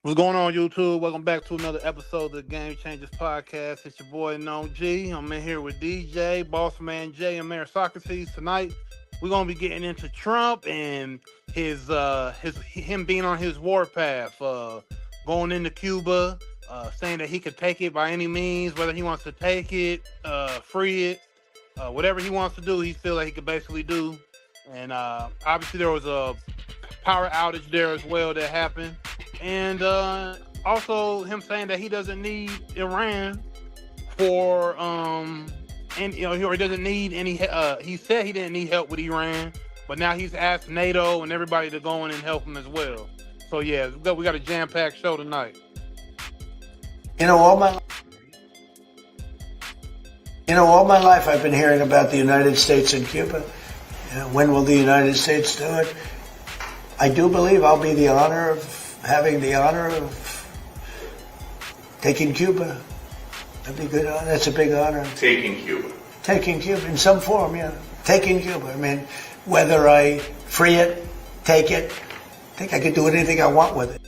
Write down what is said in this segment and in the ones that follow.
What's going on, YouTube? Welcome back to another episode of the Game Changers Podcast. It's your boy, Known G. I'm in here with DJ, Boss Man J, and Mayor Socrates. Tonight, we're going to be getting into Trump and him being on his warpath, going into Cuba, saying that he could take it by any means, whether he wants to take it, free it, whatever he wants to do, he feels like he could basically do. And obviously, there was a power outage there as well that happened. And also him saying that he doesn't need Iran for and he doesn't need any. He said he didn't need help with Iran, but now he's asked NATO and everybody to go in and help him as well. So yeah, we got a jam-packed show tonight. All my life I've been hearing about the United States and Cuba. When will the United States do it? I do believe I'll be having the honor of taking Cuba. That'd be good. That's a big honor. Taking Cuba in some form, yeah. Taking Cuba. I mean, whether I free it, take it, I think I could do anything I want with it.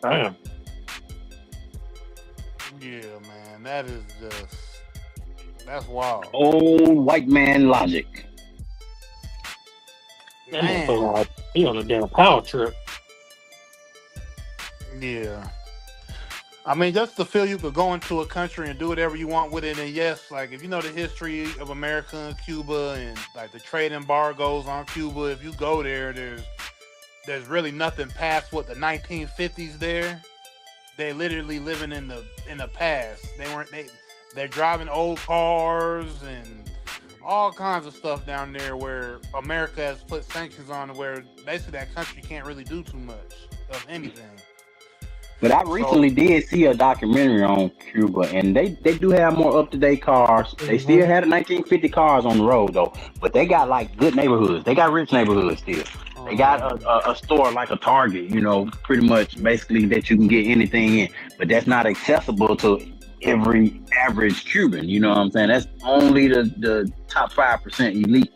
Damn. Yeah, man, that's wild. Old white man logic. Man, like he on a damn power trip. Yeah. I mean, just to feel you could go into a country and do whatever you want with it. And yes, like if you know the history of America and Cuba and like the trade embargoes on Cuba, if you go there, there's really nothing past what the 1950s there. They literally living in the past. They're driving old cars and all kinds of stuff down there where America has put sanctions on where basically that country can't really do too much of anything. But I recently did see a documentary on Cuba, and they do have more up-to-date cars. Mm-hmm. They still had the 1950 cars on the road, though. But they got, like, good neighborhoods. They got rich neighborhoods still. They got a store like a Target, pretty much basically that you can get anything in. But that's not accessible to every average Cuban. You know what I'm saying? That's only the top 5% elite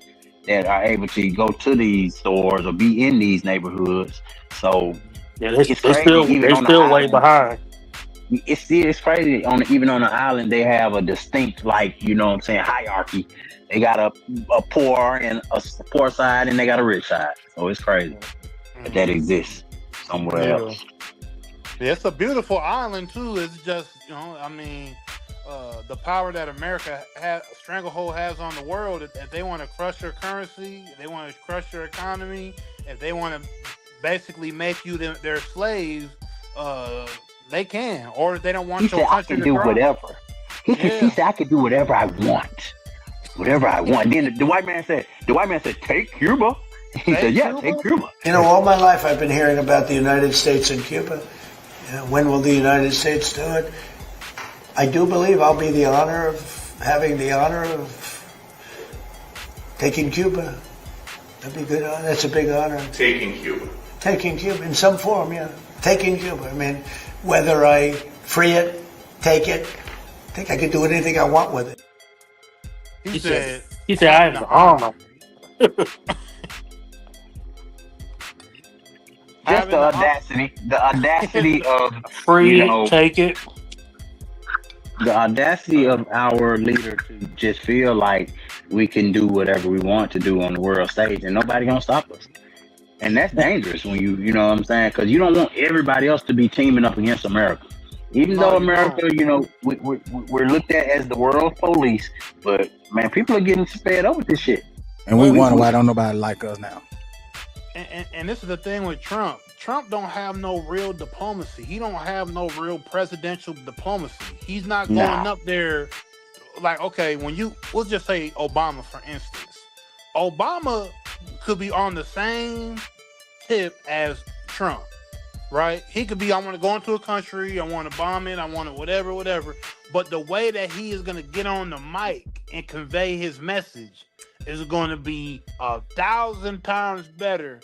that are able to go to these stores or be in these neighborhoods. So yeah, they're still way behind. It's crazy. Even on the island, they have a distinct, hierarchy. They got a poor and a poor side, and they got a rich side. So it's crazy that exists somewhere else. Yeah, it's a beautiful island too. It's just, the power that America stranglehold has on the world. If they want to crush your currency, if they want to crush your economy, if they want to basically make you their slaves, they can. Or if they don't want your country to grow. Whatever. He said I could do whatever I want. Whatever I want. Then the white man said, take Cuba. He said, take Cuba. All my life I've been hearing about the United States and Cuba. When will the United States do it? I do believe I'll be having the honor of taking Cuba. That'd be good. That's a big honor. Taking Cuba in some form, yeah. Taking Cuba. I mean, whether I free it, take it, I think I could do anything I want with it. He said I have the armor. Just the audacity of free it, take it. The audacity of our leader to just feel like we can do whatever we want to do on the world stage and nobody gonna stop us. And that's dangerous when you know what I'm saying? Because you don't want everybody else to be teaming up against America. Even though America, we're looked at as the world police, but man, people are getting fed up with this shit. And we wonder why don't nobody like us now. And this is the thing with Trump. Trump don't have no real diplomacy. He don't have no real presidential diplomacy. He's not going up there like, okay, we'll just say Obama, for instance. Obama could be on the same tip as Trump, right? He could be, I want to go into a country, I want to bomb it, I want to whatever. But the way that he is going to get on the mic and convey his message is going to be 1,000 times better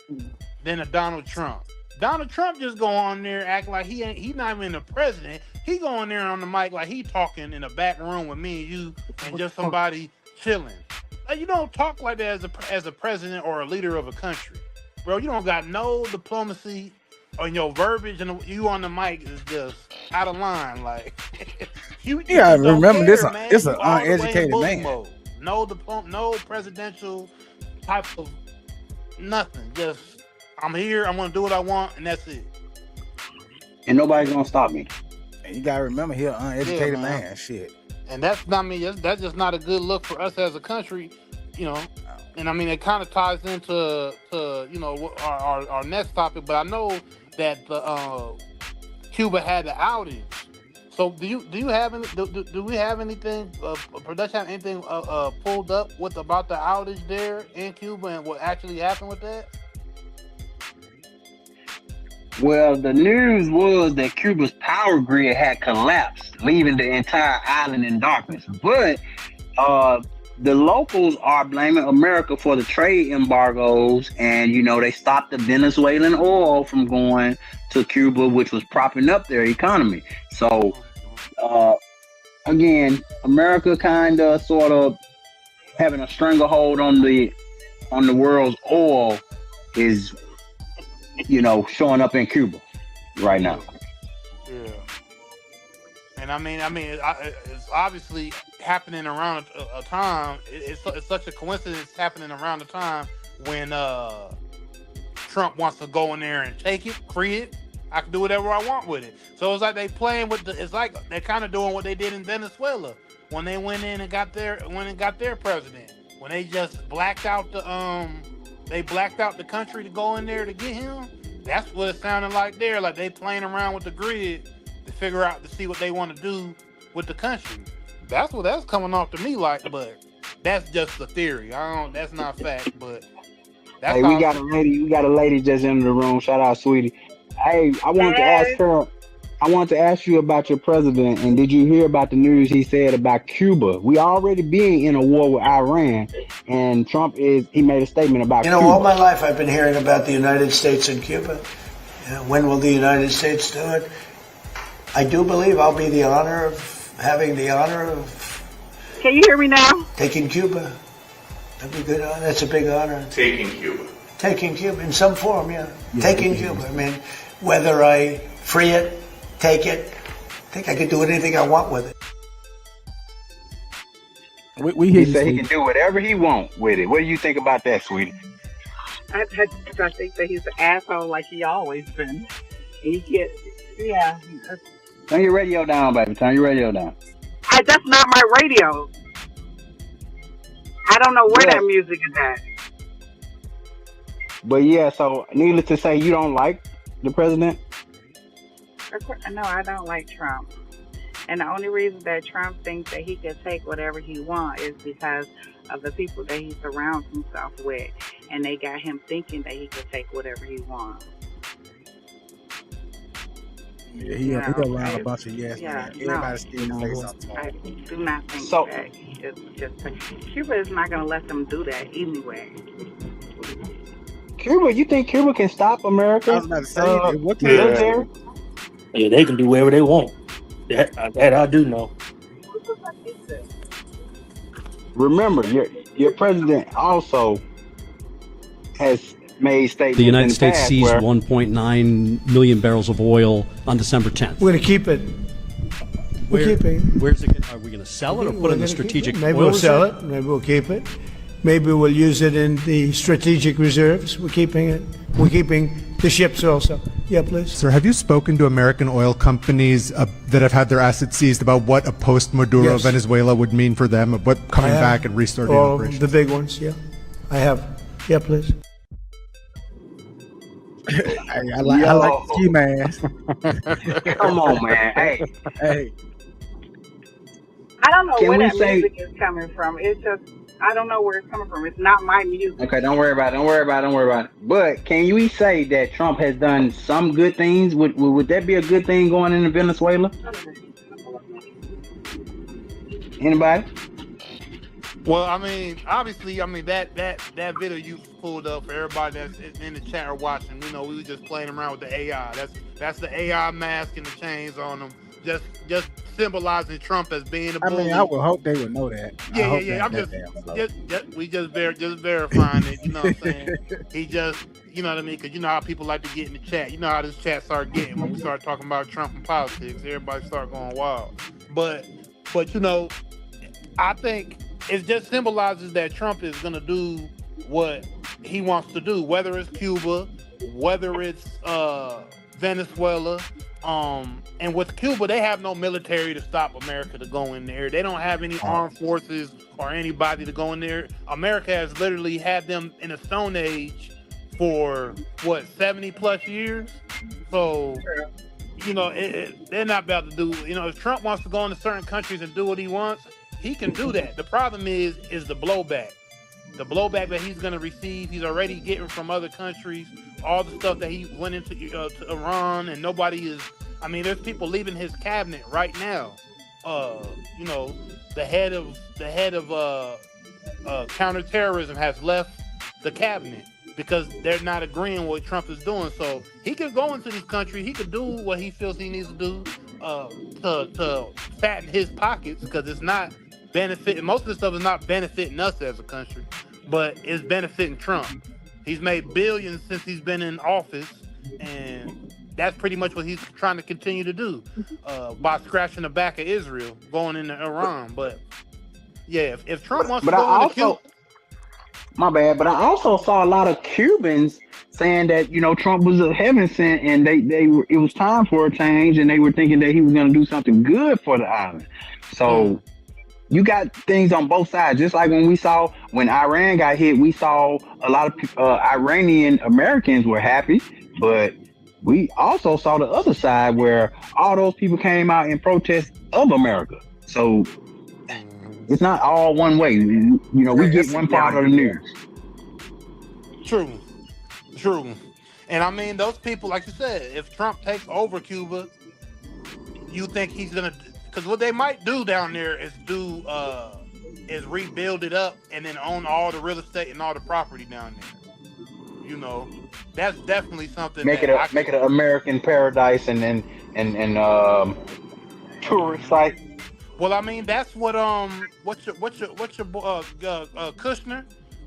than a Donald Trump. Donald Trump just go on there act like he's not even the president. He go on there on the mic like he talking in a back room with me and you and just somebody chilling. Like, you don't talk like that as a president or a leader of a country, bro. You don't got no diplomacy, on your verbiage, and you on the mic is just out of line. Like you remember care, this an uneducated man. Mode. No presidential type of nothing. Just I'm here. I'm gonna do what I want, and that's it. And nobody's gonna stop me. And you gotta remember, he an uneducated man. Shit. And that's not me. That's just not a good look for us as a country, you know. And I mean, it kind of ties into you know our next topic. But I know that the Cuba had the outage. So do you have any? Do we have anything? Production have anything pulled up about the outage there in Cuba and what actually happened with that? Well, the news was that Cuba's power grid had collapsed, leaving the entire island in darkness. But the locals are blaming America for the trade embargoes, and you know they stopped the Venezuelan oil from going to Cuba, which was propping up their economy. So again, America kind of sort of having a stranglehold on the world's oil is, you know, showing up in Cuba right now. Yeah. And I mean, it's obviously happening around a time. It's such a coincidence. It's happening around the time when Trump wants to go in there and take it, free it. I can do whatever I want with it. So it's like they playing with it's like they're kind of doing what they did in Venezuela when they went in and got their president. When they just blacked out the country to go in there to get him. That's what it sounded like there. Like they playing around with the grid to see what they want to do with the country. That's what that's coming off to me like, but that's just a theory. That's not fact, but that's we got a lady just in the room. Shout out, sweetie. Hey, I wanted to ask you about your president, and did you hear about the news he said about Cuba? We already being in a war with Iran, and he made a statement about Cuba. All my life I've been hearing about the United States and Cuba. When will the United States do it? I do believe I'll be having the honor of... Can you hear me now? Taking Cuba. That'd be good. That's a big honor. Taking Cuba. Taking Cuba in some form, yeah. Taking Cuba. I mean, whether I free it, take it, I think I can do anything I want with it. He said he can do whatever he wants with it. What do you think about that, sweetie? I think that he's an asshole like he always been. Yeah. Turn your radio down, baby. Turn your radio down. That's not my radio. I don't know where that music is at. But yeah, so needless to say, you don't like the president? No, I don't like Trump. And the only reason that Trump thinks that he can take whatever he wants is because of the people that he surrounds himself with. And they got him thinking that he could take whatever he wants. Yeah, he around a bunch of yes man. Everybody's still in the face on tomorrow. I do not think that he just Cuba is not going to let them do that anyway. Cuba, you think Cuba can stop America? I was about to say, what can they do? Yeah, they can do whatever they want. That I do know. Remember, your president also has made statements. The United States seized 1.9 million barrels of oil on December 10th. We're going to keep it. We're keeping it. Where's it? Are we going to sell it or put it in the strategic? Maybe we'll sell it. Maybe we'll keep it. Maybe we'll use it in the strategic reserves. We're keeping it. We're keeping the ships also. Yeah, please. Sir, have you spoken to American oil companies that have had their assets seized about what a post-Maduro Venezuela would mean for them, of what coming back and restarting operations? The big ones, yeah. I have. Yeah, please. I like ski mask. Come on, man. Hey. I don't know Can where we that say? music is coming from. It's just I don't know where it's coming from. It's not my music. Okay, don't worry about it. Don't worry about it. Don't worry about it. But can we say that Trump has done some good things? Would that be a good thing going into Venezuela? Anybody? Well, I mean, obviously, I mean that video you pulled up for everybody that's in the chat or watching. You know, we were just playing around with the AI. That's the AI mask and the chains on them, just symbolizing Trump as being a I bully. mean, I would hope they would know that. Yeah, I hope yeah. that I'm that damn slow. just verifying it. You know what I'm saying? He just, you know what I mean? Because you know how people like to get in the chat. You know how this chat start getting when we start talking about Trump and politics. Everybody start going wild. But you know, I think it just symbolizes that Trump is going to do what he wants to do, whether it's Cuba, whether it's Venezuela. And with Cuba, they have no military to stop America to go in there. They don't have any armed forces or anybody to go in there. America has literally had them in a stone age for what, 70 plus years. So, you know, they're not about to do, you know, if Trump wants to go into certain countries and do what he wants, he can do that. The problem is the blowback. The blowback that he's going to receive, he's already getting from other countries, all the stuff that he went into to Iran, and nobody is, I mean, there's people leaving his cabinet right now. You know, the head of counterterrorism has left the cabinet because they're not agreeing with what Trump is doing. So he could go into these countries, he could do what he feels he needs to do to fatten his pockets, because it's not benefiting, most of the stuff is not benefiting us as a country, but it's benefiting Trump. He's made billions since he's been in office, and that's pretty much what he's trying to continue to do by scratching the back of Israel, going into Iran. But yeah, if Trump wants to go into Cuba, my bad, but I also saw a lot of Cubans saying that, you know, Trump was a heaven sent, and it was time for a change, and they were thinking that he was going to do something good for the island. So you got things on both sides. Just like when Iran got hit, we saw a lot of Iranian Americans were happy, but we also saw the other side where all those people came out in protest of America. So it's not all one way. You know, we get one part of the news. True. And I mean, those people, like you said, if Trump takes over Cuba, you think he's gonna? Because what they might do down there is rebuild it up and then own all the real estate and all the property down there. You know, that's definitely something. Make it an American paradise and tourist site. Well, I mean, that's what what's your Kushner?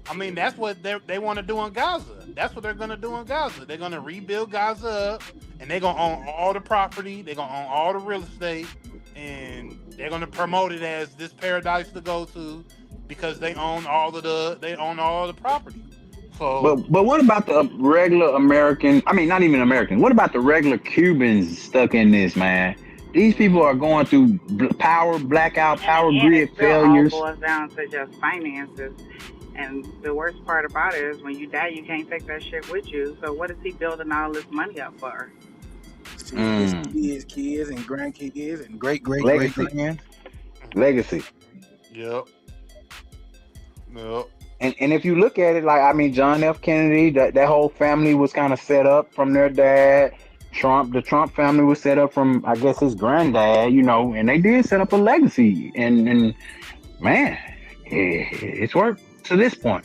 I mean, that's what they want to do in Gaza. That's what they're gonna do in Gaza. They're gonna rebuild Gaza up, and they're gonna own all the property. They're gonna own all the real estate, and they're gonna promote it as this paradise to go to because they own all the property. So, but what about the regular American? I mean, not even American. What about the regular Cubans stuck in this, man? These people are going through power blackout, power grid failures. All boils down to just finances. And the worst part about it is when you die, you can't take that shit with you. So what is he building all this money up for? His kids and grandkids and great grand. Legacy. Yep. And if you look at it, like, I mean, John F. Kennedy, that whole family was kind of set up from their dad. The Trump family was set up from, I guess, his granddad, you know, and they did set up a legacy. And man, it's worked to this point.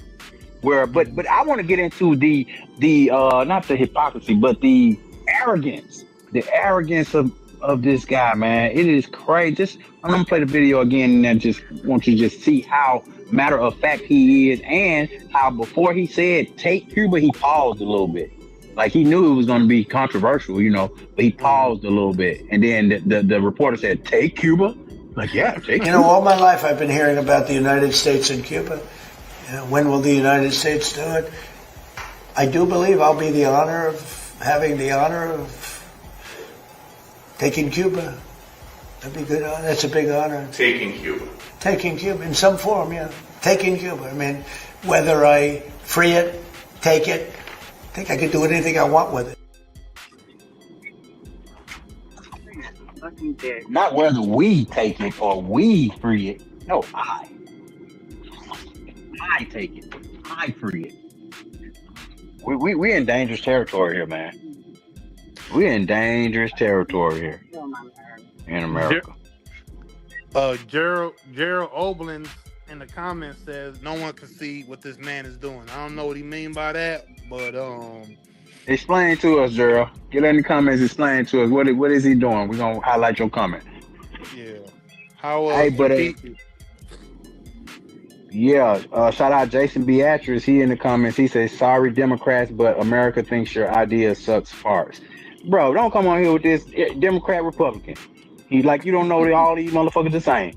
But I want to get into the not the hypocrisy, but the arrogance of this guy, man. It is crazy. I'm gonna play the video again and just want you to just see how matter of fact he is, and how before he said take Cuba, he paused a little bit. Like he knew it was going to be controversial, you know, but he paused a little bit, and then the reporter said, "Take Cuba." Like, yeah, take Cuba. You know, all my life I've been hearing about the United States and Cuba. You know, when will the United States do it? I do believe I'll be having the honor of taking Cuba. That'd be good. That's a big honor. Taking Cuba. Taking Cuba in some form, yeah. Taking Cuba. I mean, whether I free it, take it. I think I could do anything I want with it. He did. Not whether we take it or we free it. No, I take it. I free it. We in dangerous territory here, man. We're in dangerous territory here in America. Gerald Oberlin in the comments says no one can see what this man is doing. I don't know what he mean by that, but explain to us, Gerald. Get in the comments. Explain to us what is he doing. We're gonna highlight your comment. Yeah. How hey, but shout out Jason Beatrice. He in the comments. He says, "Sorry, Democrats, but America thinks your idea sucks farts." Bro, don't come on here with this Democrat Republican. He like you don't know that all these motherfuckers the same.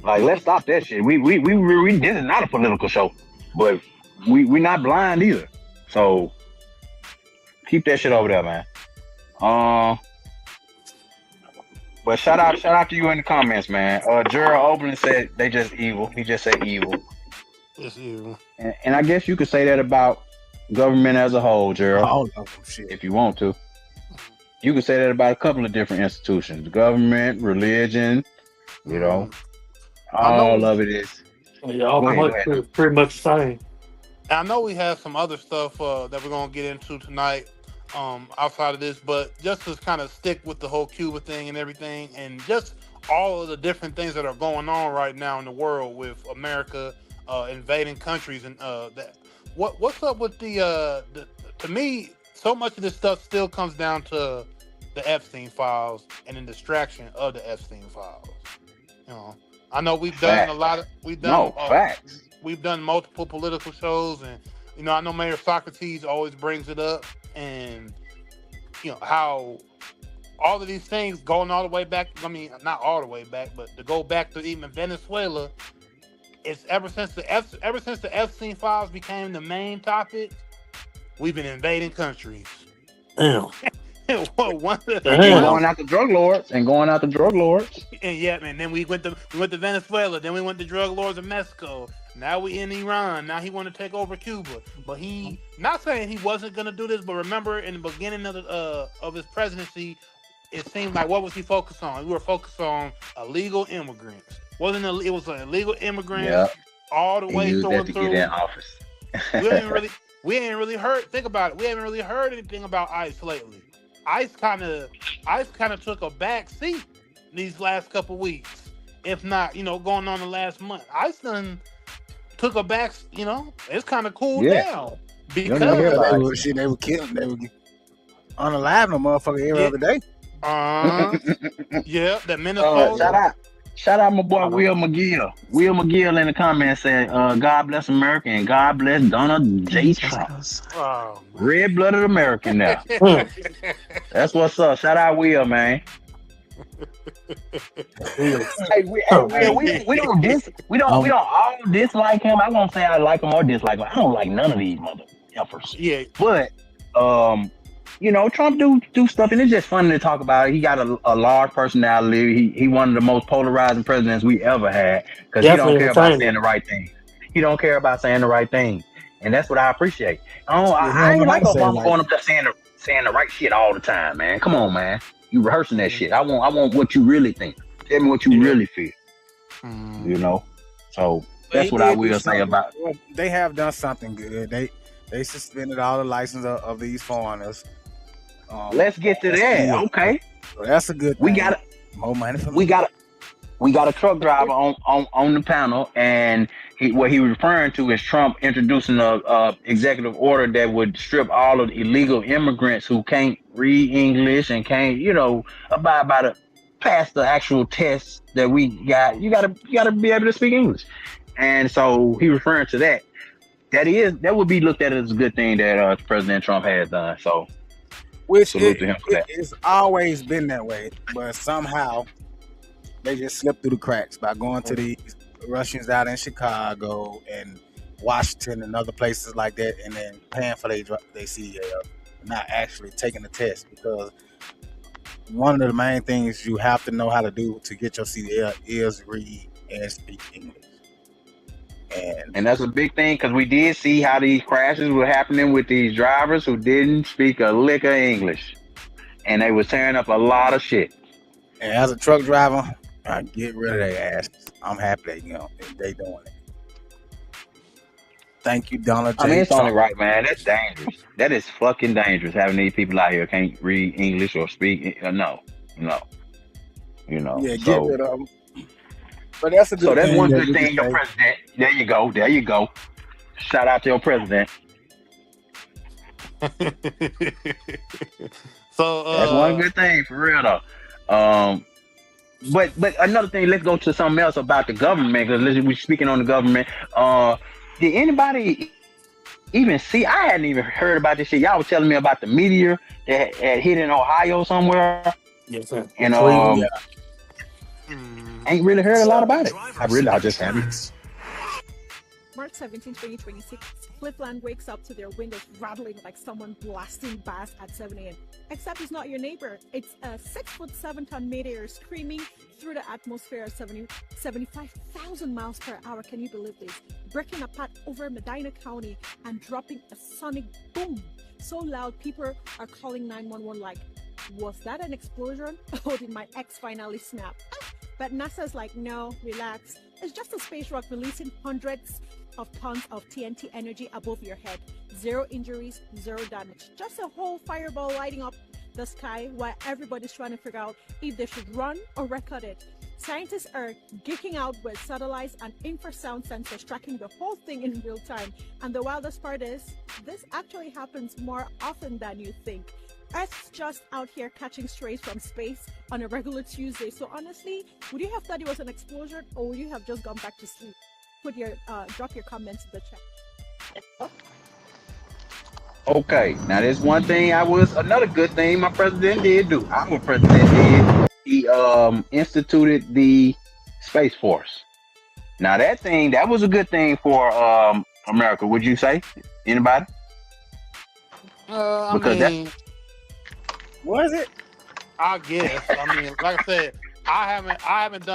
Like, let's stop that shit. We this is not a political show, but we not blind either. So keep that shit over there, man. But shout out to you in the comments, man. Gerald Oberlin said they just evil. He just said evil. It's evil. And I guess you could say that about government as a whole, Gerald. All of them, shit. If you want to. You could say that about a couple of different institutions. Government, religion, you know. All of it is. Yeah, all pretty much the same. I know we have some other stuff that we're gonna get into tonight, outside of this, but just to kind of stick with the whole Cuba thing and everything, and just all of the different things that are going on right now in the world with America invading countries and that. What's up with the to me, so much of this stuff still comes down to the Epstein files and the distraction of the Epstein files. You know, I know we've done facts. We've done multiple political shows, and you know, I know Mayor Socrates always brings it up, and you know how all of these things going all the way back. I mean, not all the way back, but to go back to even Venezuela. It's ever since the Epstein files became the main topic, we've been invading countries. Damn. Going out the drug lords. And yeah, man. Then we went to Venezuela. Then we went to drug lords in Mexico. Now we in Iran. Now he want to take over Cuba. But he not saying he wasn't gonna do this. But remember, in the beginning of his presidency, it seemed like what was he focused on? We were focused on illegal immigrants. It was an illegal immigrant all the way through and through. Get in office. we ain't really heard. Think about it. We haven't really heard anything about ICE lately. ICE kind of took a back seat these last couple weeks, if not, you know, going on the last month. ICE done took a back. You know, it's kind of cooled down because they were killing. They were unaliving a motherfucker every other day. Yeah, that Minnesota. Shout out my boy Will McGill. Will McGill in the comments said, God bless America and God bless Donald J. Trump. Red-blooded American now. That's what's up. Shout out Will, man. We don't all dislike him. I won't say I like him or dislike him. I don't like none of these mother effers. Yeah. But you know, Trump do stuff, and it's just funny to talk about it. He got a large personality. He one of the most polarizing presidents we ever had because he don't care about saying the right thing. He don't care about saying the right thing, and that's what I appreciate. I ain't like Obama going up there saying the right shit all the time, man. Come on, man. You rehearsing that shit. I want what you really think. Tell me what you really feel. You know, so that's what I will say about it. They have done something good. They suspended all the license of these foreigners. Let's get to that. Good. Okay, so that's a good thing. We got more money for we got a truck driver on the panel, and what he was referring to is Trump introducing a executive order that would strip all of the illegal immigrants who can't read English and can't, you know, abide by pass the actual tests that we got. You gotta be able to speak English, and so he referring to that. That would be looked at as a good thing that President Trump has done. So. Salute to him for that. It's always been that way, but somehow they just slipped through the cracks by going to these Russians out in Chicago and Washington and other places like that, and then paying for their CDL, not actually taking the test. Because one of the main things you have to know how to do to get your CDL is read and speak English. And that's a big thing because we did see how these crashes were happening with these drivers who didn't speak a lick of English, and they was tearing up a lot of shit. And as a truck driver, I get rid of their asses. I'm happy they they doing it. Thank you, Donald I mean, J. it's only Trump. right, man. That's dangerous. That is fucking dangerous. Having these people out here can't read English or speak. No. Yeah, get So rid of them. But that's a so good that's thing one that good you can thing. Your say. president. There you go. There you go. Shout out to your president. So That's one good thing for real though. But another thing, let's go to something else about the government because we're speaking on the government. Did anybody even see? I hadn't even heard about this shit. Y'all was telling me about the meteor that had hit in Ohio somewhere, Yes, sir. In and Cleveland. ain't really heard a lot about it. I just haven't. March 17, 2026, Cleveland wakes up to their windows rattling like someone blasting bass at 7 a.m. Except it's not your neighbor. It's a 6'7" meteor screaming through the atmosphere at 75,000 miles per hour. Can you believe this? Breaking apart over Medina County and dropping a sonic boom so loud people are calling 911 like, was that an explosion? Or did my ex finally snap? But NASA's like, no, relax. It's just a space rock releasing hundreds of tons of TNT energy above your head. Zero injuries, zero damage. Just a whole fireball lighting up the sky while everybody's trying to figure out if they should run or record it. Scientists are geeking out with satellites and infrasound sensors tracking the whole thing in real time. And the wildest part is, this actually happens more often than you think. Earth's just out here catching strays from space on a regular Tuesday. So honestly, would you have thought it was an explosion, or would you have just gone back to sleep? Drop your comments in the chat. Okay, now there's one thing another good thing my president did do. Our president did. He instituted the Space Force. Now that was a good thing for America. Would you say? Anybody? I Because mean, Was it? I guess. I mean, like I said, I haven't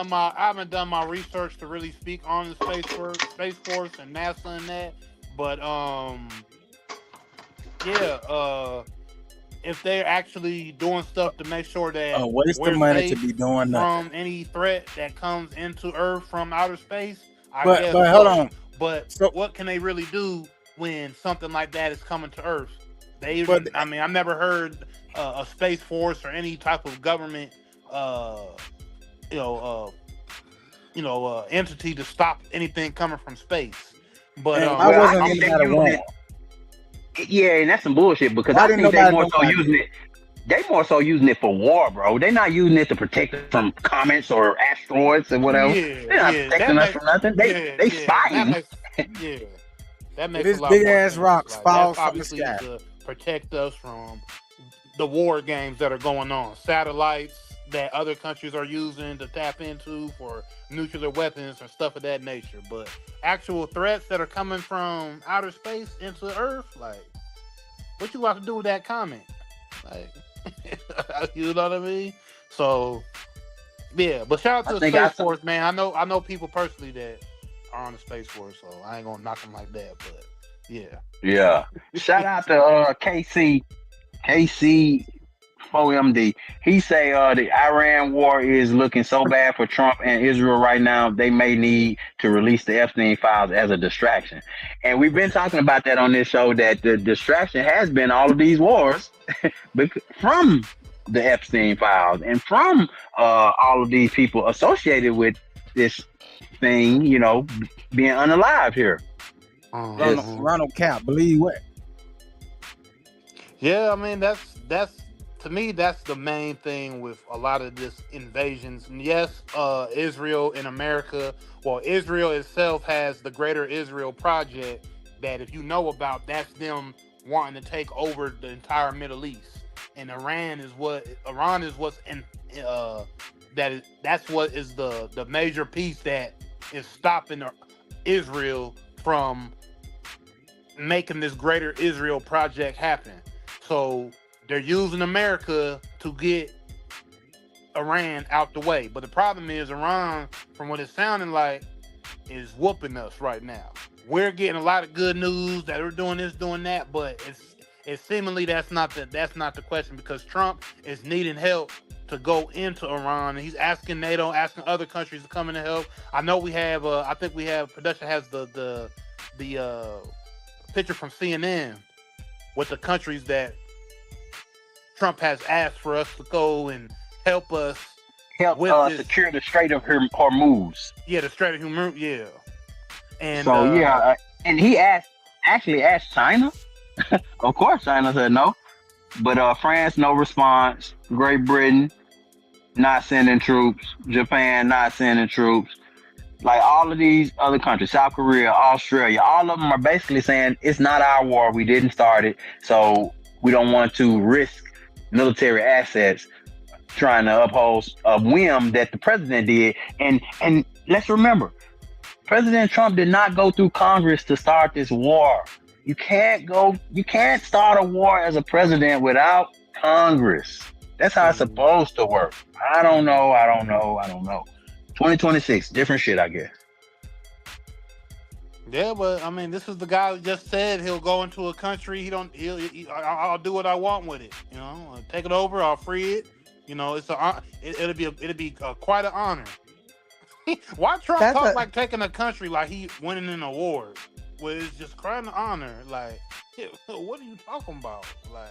done my research to really speak on the Space Force and NASA and that. But if they're actually doing stuff to make sure that A waste we're of money safe to be doing nothing. from any threat that comes into Earth from outer space, I guess. But hold on. But So- what can they really do when something like that is coming to Earth? But- I mean, I've never heard a space force or any type of government, entity to stop anything coming from space. But And Well, I wasn't think in they that using one. it. Yeah, and that's some bullshit because Why I didn't think they nobody more know so about using it. They more so using it for war, bro. They're not using it to protect us from comets or asteroids or whatever. They're not protecting us from nothing. They spying. That makes These a lot big more ass sense. rocks Like, fall that's from the obviously sky. to protect us from the war games that are going on. Satellites that other countries are using to tap into for nuclear weapons and stuff of that nature. But actual threats that are coming from outer space into Earth, like, what you got to do with that comment? Like, you know what I mean? So, yeah. But shout out to the Space Force, man. I know people personally that are on the Space Force, so I ain't gonna knock them like that. But yeah. Yeah. Shout out to KC 4MD. He say the Iran war is looking so bad for Trump and Israel right now, they may need to release the Epstein files as a distraction. And we've been talking about that on this show, that the distraction has been all of these wars from the Epstein files and from all of these people associated with this thing, being unalive here. Ronald Cap, believe what? Yeah, I mean that's to me that's the main thing with a lot of this invasions. And yes, Israel in America, well, Israel itself has the Greater Israel Project that, if you know about, that's them wanting to take over the entire Middle East. And Iran is what's in that's what is the major piece that is stopping Israel from making this Greater Israel Project happen. So they're using America to get Iran out the way. But the problem is Iran, from what it's sounding like, is whooping us right now. We're getting a lot of good news that we're doing this, doing that, but it's seemingly that's not the question, because Trump is needing help to go into Iran. And he's asking NATO, asking other countries to come in and help. I know we have. I think we have production has the picture from CNN with the countries that Trump has asked for us to go and help us with secure the Strait of Hormuz. Yeah, the Strait of Hormuz. Yeah, and so and he actually asked China. Of course, China said no, but France no response. Great Britain not sending troops. Japan not sending troops. Like all of these other countries, South Korea, Australia, all of them are basically saying it's not our war. We didn't start it, so we don't want to risk military assets trying to uphold a whim that the president did. And let's remember, President Trump did not go through Congress to start this war. You can't start a war as a president without Congress. That's how it's supposed to work. I don't know. 2026, different shit, I guess. Yeah, but I mean, this is the guy who just said he'll go into a country. I'll do what I want with it. You know, I'll take it over. I'll free it. You know, it'll be quite an honor. Why Trump talk like taking a country like he winning an award? Well, it's just quite an honor. Like, what are you talking about? Like.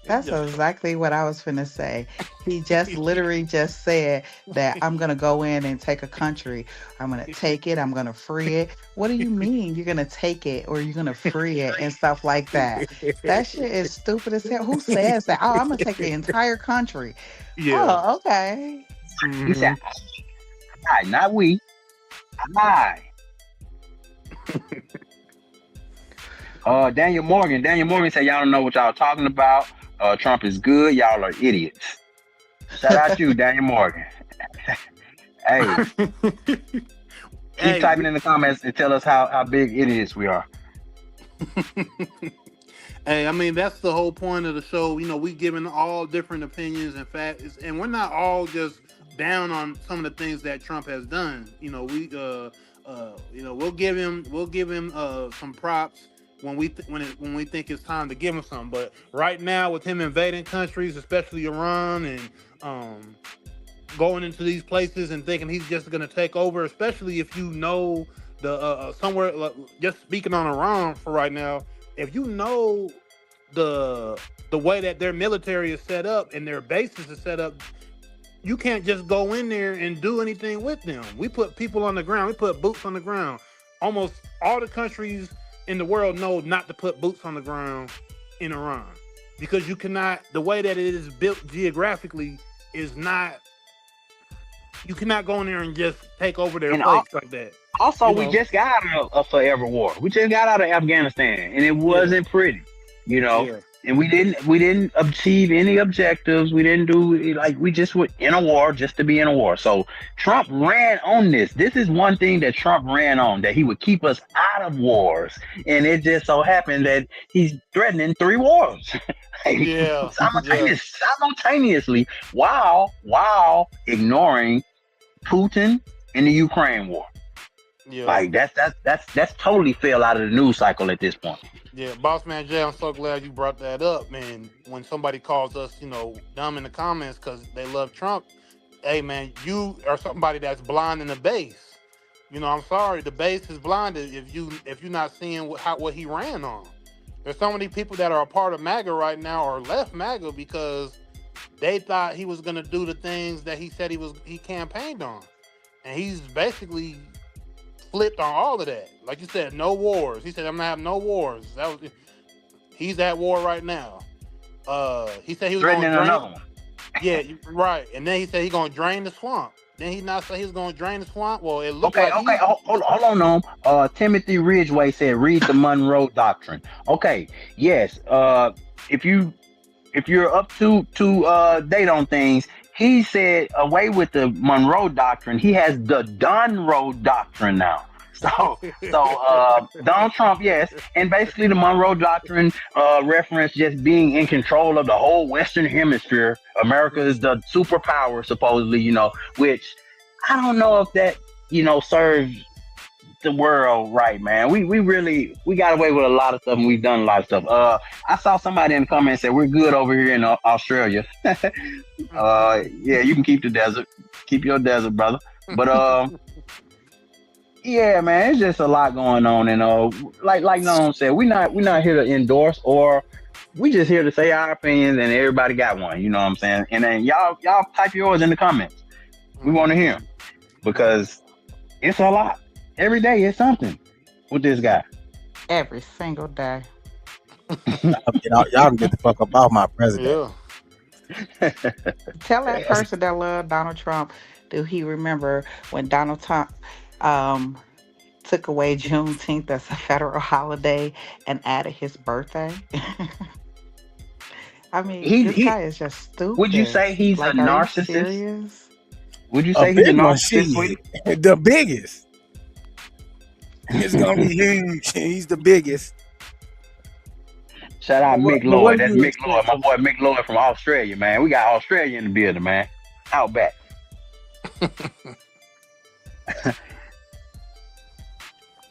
That's exactly what I was finna say. He just literally just said that I'm going to go in and take a country. I'm going to take it. I'm going to free it. What do you mean you're going to take it or you're going to free it and stuff like that? That shit is stupid as hell. Who says that? Oh, I'm going to take the entire country. Yeah. Oh, okay. Mm-hmm. He said, I, not we. I. Daniel Morgan said, y'all don't know what y'all talking about. Trump is good. Y'all are idiots. Shout out you, Daniel Morgan. Hey. Keep typing in the comments and tell us how big idiots we are. Hey, I mean, that's the whole point of the show. You know, we giving all different opinions and facts, and we're not all just down on some of the things that Trump has done. You know, we'll give him some props when we think it's time to give him some. But right now, with him invading countries, especially Iran, and going into these places and thinking he's just going to take over, especially if you know the somewhere, just speaking on Iran for right now, if you know the way that their military is set up and their bases are set up, you can't just go in there and do anything with them. We put people on the ground. We put boots on the ground. Almost all the countries in the world know not to put boots on the ground in Iran, because you cannot, the way that it is built geographically is not, you cannot go in there and just take over their place like that. Also, we just got out of a forever war. We just got out of Afghanistan, and it wasn't pretty, you know. Yeah. And we didn't achieve any objectives. We didn't do, like, we just were in a war just to be in a war. So Trump ran on this. This is one thing that Trump ran on, that he would keep us out of wars. And it just so happened that he's threatening 3 wars. Simultaneously, while ignoring Putin and the Ukraine war. Yeah. Like that's totally fell out of the news cycle at this point. Yeah, Boss Man Jay, I'm so glad you brought that up, man. When somebody calls us, dumb in the comments because they love Trump, hey, man, you are somebody that's blind in the base. I'm sorry, the base is blinded if you're not seeing what he ran on. There's so many people that are a part of MAGA right now or left MAGA because they thought he was going to do the things that he said he campaigned on, and he's basically flipped on all of that. Like you said, no wars. He said, I'm gonna have no wars. He's at war right now. He said he was going to drain another one. Yeah, right. And then he said he's going to drain the swamp. Then he not say he's going to drain the swamp. Well, it looked like hold on. Timothy Ridgway said, read the Monroe Doctrine. Okay, yes. If you're up to date on things, he said away with the Monroe Doctrine. He has the Monroe Doctrine now. So Donald Trump, yes, and basically the Monroe Doctrine reference just being in control of the whole Western Hemisphere. America is the superpower, supposedly, which I don't know if that, serves the world right, man. We got away with a lot of stuff, and we've done a lot of stuff. I saw somebody in the comments say we're good over here in Australia. Yeah, you can keep the desert, keep your desert, brother. But yeah, man, it's just a lot going on, and like Noam said, we're not here to endorse, or we just here to say our opinions, and everybody got one. You know what I'm saying? And then y'all type yours in the comments. We want to hear them because it's a lot. Every day is something with this guy. Every single day. Y'all can get the fuck up off my president. Yeah. Tell that person that loved Donald Trump, do he remember when Donald Trump took away Juneteenth as a federal holiday and added his birthday? I mean, this guy is just stupid. Would you say he's like, a narcissist? Are you would you say he's a narcissist? The biggest. It's gonna be huge. He's the biggest. Shout out Mick Lloyd. That's Mick Lloyd, my boy Mick Lloyd from Australia, man. We got Australia in the building, man. Out back.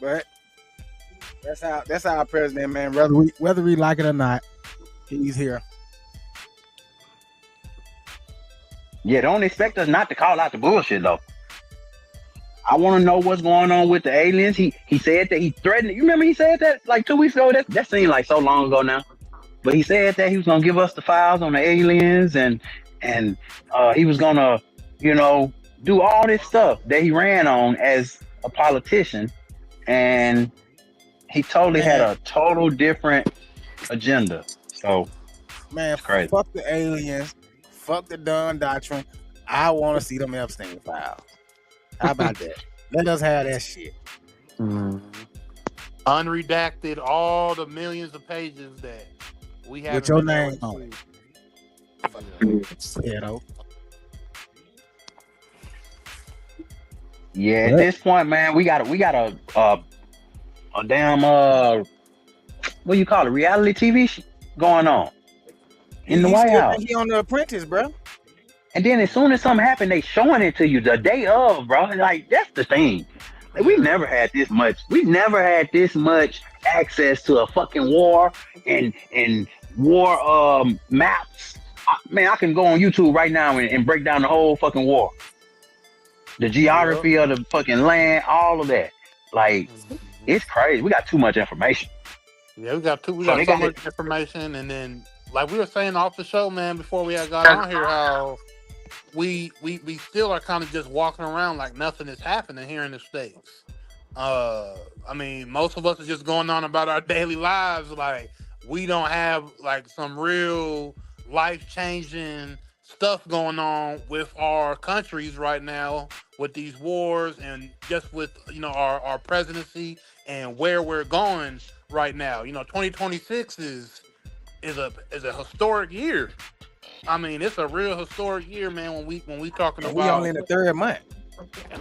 But that's our president, man. Whether we like it or not, he's here. Yeah, don't expect us not to call out the bullshit though. I want to know what's going on with the aliens. He said that he threatened. You remember he said that like 2 weeks ago? That seemed like so long ago now. But he said that he was gonna give us the files on the aliens, and he was gonna, do all this stuff that he ran on as a politician, and he totally had a total different agenda. So, man, it's crazy. Fuck the aliens, fuck the Dunn Doctrine. I want to see them Epstein files. How about that? Let us have that shit. Unredacted all the millions of pages that we have with your name on it. Yeah, at this point, man, we got a damn what do you call it, reality TV going on in the White House. He on The Apprentice, bro. And then as soon as something happened, they showing it to you the day of, bro. Like, that's the thing. Like, we've never had this much. We've never had this much access to a fucking war and war maps. Man, I can go on YouTube right now and break down the whole fucking war. The geography of the fucking land, all of that. Like, it's crazy. We got too much information. Yeah, we got so much information, and then like we were saying off the show, man, before we had got on here, how we still are kind of just walking around like nothing is happening here in the States. I mean, most of us are just going on about our daily lives. Like, we don't have like some real life-changing stuff going on with our countries right now, with these wars, and just with our presidency and where we're going right now. 2026 is a historic year. I mean, it's a real historic year, man. When we talking about, we only in the third month.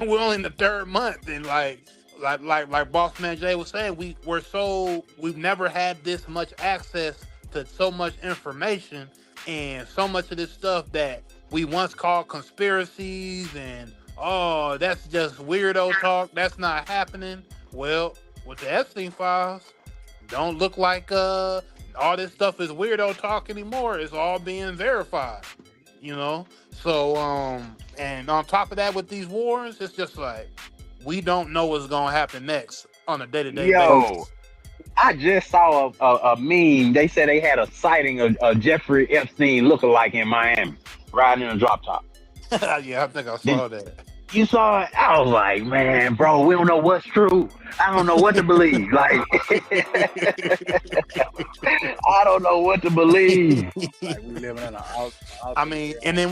We're only in the third month, and like Boss Man Jay was saying, we've never had this much access to so much information and so much of this stuff that we once called conspiracies and that's just weirdo talk. That's not happening. Well, with the Epstein files, don't look like all this stuff is weirdo talk anymore. It's all being verified, So and on top of that, with these wars, it's just like we don't know what's gonna happen next on a day-to-day basis. I just saw a meme. They said they had a sighting of Jeffrey Epstein lookalike in Miami, riding in a drop top. Yeah, I think I saw that. You saw it? I was like, man, bro, we don't know what's true. I don't know what to believe. Like, I don't know what to believe. Like, we living in and then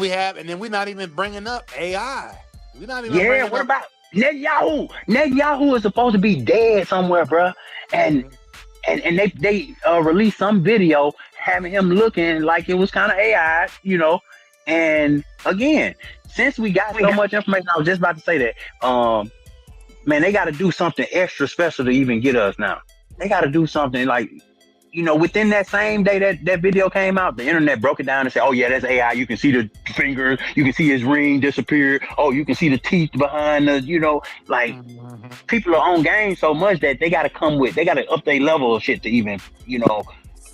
we're not even bringing up AI. We're not even. What about Netanyahu? Netanyahu is supposed to be dead somewhere, bro. And they released some video having him looking like it was kind of AI, And again, since we got so much information, I was just about to say that, man, they got to do something extra special to even get us now. They got to do something like, within that same day that video came out, the internet broke it down and said, "Oh yeah, that's AI. You can see the fingers, you can see his ring disappear. Oh, you can see the teeth behind the, like people are on game so much that they got to up their level of shit to even,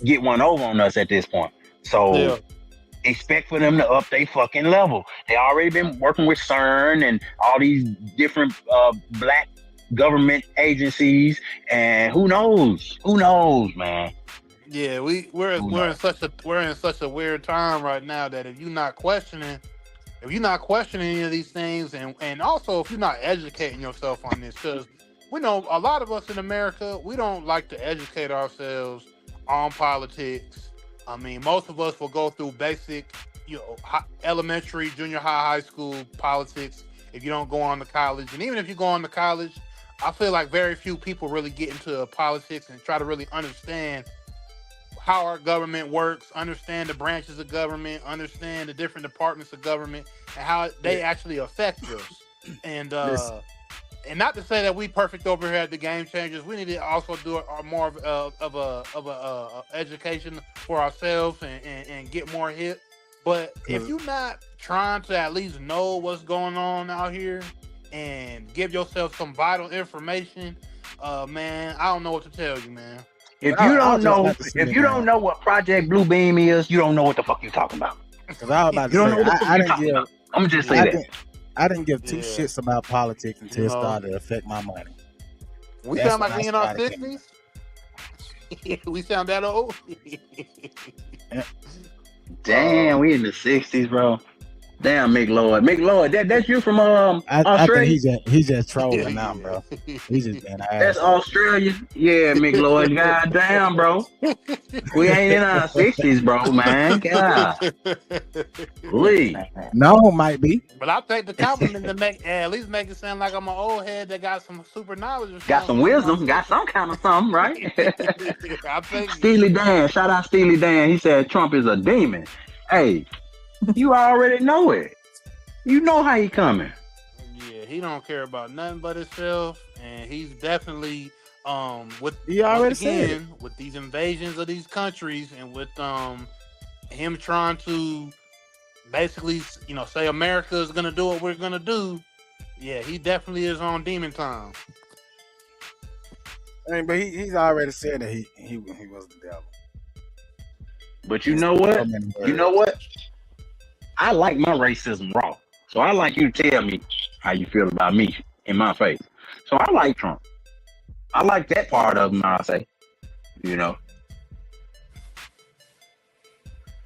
get one over on us at this point. So expect for them to up their fucking level. They already been working with CERN and all these different black government agencies, and who knows, man. Yeah, we're in such a weird time right now that if you're not questioning any of these things, and also if you're not educating yourself on this, because we know a lot of us in America, we don't like to educate ourselves on politics. I mean, most of us will go through basic, elementary, junior high school politics if you don't go on to college. And even if you go on to college, I feel like very few people really get into politics and try to really understand how our government works, understand the branches of government, understand the different departments of government, and how they actually affect us. And not to say that we perfect over here at the Game Changers. We need to also do more of a education for ourselves and get more hip. But if you're not trying to at least know what's going on out here and give yourself some vital information, man, I don't know what to tell you, man. If you don't know what Project Blue Beam is, you don't know what the fuck you're talking about. Because I was about to say, I'm gonna just say that. I didn't give two shits about politics until it started to affect my money. We sound like we in our 60s. We sound that old. Damn, we in the 60s, bro. Damn, Mick Lloyd, that's you from Australia. I think he's just trolling now, bro. He's just being That's Australia. Yeah, Mick Lloyd. God damn, bro. We ain't in our 60s, bro, man. God. Please. No, might be. But I'll take the compliment to at least make it sound like I'm an old head that got some super knowledge. Got some wisdom, got some kind of something, right? I think Steely Dan, shout out Steely Dan. He said Trump is a demon. Hey, you already know it. You know how he coming. Yeah, he don't care about nothing but himself, and he's definitely with these invasions of these countries, and with him trying to basically, say America is gonna do what we're gonna do. Yeah, he definitely is on demon time. I mean, but he's already said that he was the devil. But you know what? I like my racism raw. So I like you to tell me how you feel about me in my face. So I like Trump. I like that part of him, I'll say.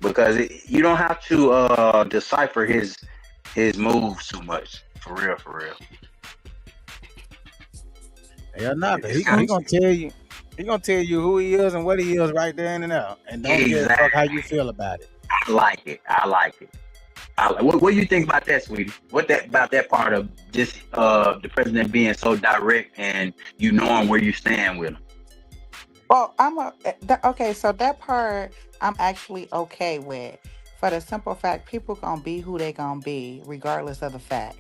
Because you don't have to decipher his moves too much. For real. Hell nah, but he gonna tell you. He gonna tell you who he is and what he is right there and now. And don't give a fuck how you feel about it. I like it. What do you think about that, sweetie? About that part of just the president being so direct and you knowing where you stand with him? Well, okay. So that part I'm actually okay with, for the simple fact people gonna be who they gonna be, regardless of the fact.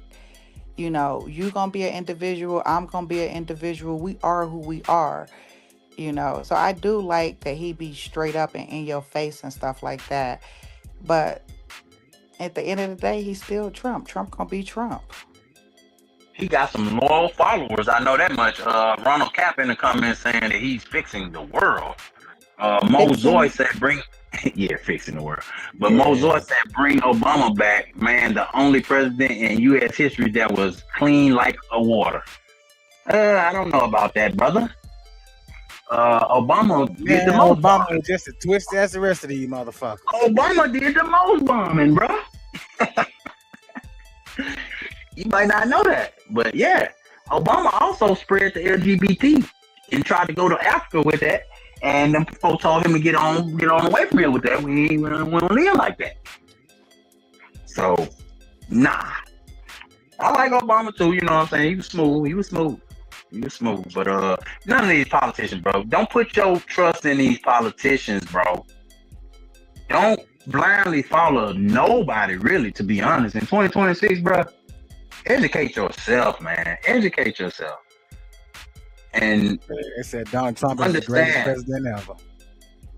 You gonna be an individual. I'm gonna be an individual. We are who we are. So I do like that he be straight up and in your face and stuff like that. But at the end of the day, he's still Trump. Trump gonna be Trump. He got some loyal followers. I know that much. Ronald Cap in the comments saying that he's fixing the world. Mozoy said fixing the world. But Mozoy said bring Obama back. Man, the only president in U.S. history that was clean like a water. I don't know about that, brother. Obama did the most. Obama was just as twisted as the rest of these motherfuckers. Obama did the most bombing, bro. You might not know that, but yeah, Obama also spread the LGBT and tried to go to Africa with that, and them folks told him to get on away from here with that. We don't live like that. So, nah. I like Obama too. You know what I'm saying? He was smooth. But none of these politicians, bro. Don't put your trust in these politicians, bro. Don't blindly follow nobody, really, to be honest. In 2026, bro, educate yourself, man. Educate yourself. And they said Donald Trump is the greatest president ever.